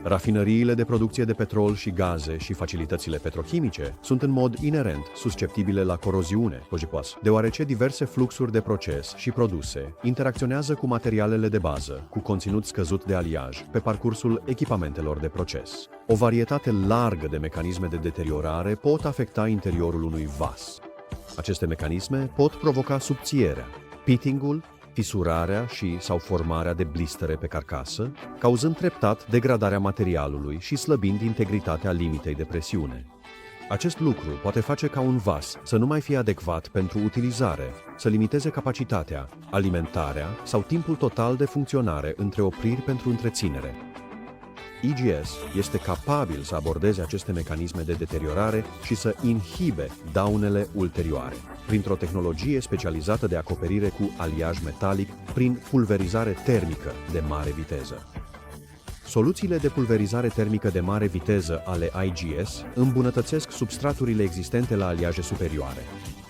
Rafinăriile de producție de petrol și gaze și facilitățile petrochimice sunt în mod inerent susceptibile la coroziune, deoarece diverse fluxuri de proces și produse interacționează cu materialele de bază, cu conținut scăzut de aliaj, pe parcursul echipamentelor de proces. O varietate largă de mecanisme de deteriorare pot afecta interiorul unui vas. Aceste mecanisme pot provoca subțierea, pittingul, fisurarea sau formarea de blistere pe carcasă, cauzând treptat degradarea materialului și slăbind integritatea limitei de presiune. Acest lucru poate face ca un vas să nu mai fie adecvat pentru utilizare, să limiteze capacitatea, alimentarea sau timpul total de funcționare între opriri pentru întreținere. EGS este capabil să abordeze aceste mecanisme de deteriorare și să inhibe daunele ulterioare, printr-o tehnologie specializată de acoperire cu aliaj metalic prin pulverizare termică de mare viteză. Soluțiile de pulverizare termică de mare viteză ale IGS îmbunătățesc substraturile existente la aliaje superioare,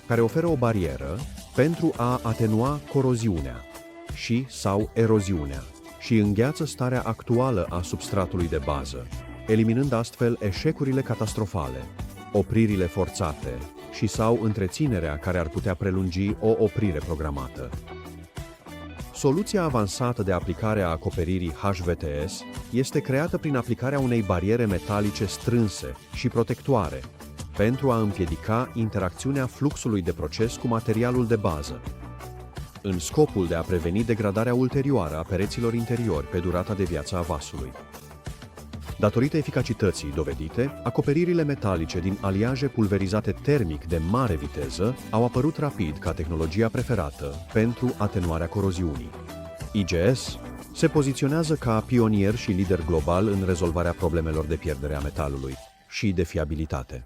care oferă o barieră pentru a atenua coroziunea sau eroziunea și îngheață starea actuală a substratului de bază, eliminând astfel eșecurile catastrofale, opririle forțate sau întreținerea care ar putea prelungi o oprire programată. Soluția avansată de aplicare a acoperirii HVTS este creată prin aplicarea unei bariere metalice strânse și protectoare, pentru a împiedica interacțiunea fluxului de proces cu materialul de bază, în scopul de a preveni degradarea ulterioară a pereților interiori pe durata de viață a vasului. Datorită eficacității dovedite, acoperirile metalice din aliaje pulverizate termic de mare viteză au apărut rapid ca tehnologia preferată pentru atenuarea coroziunii. IGS se poziționează ca pionier și lider global în rezolvarea problemelor de pierdere a metalului și de fiabilitate.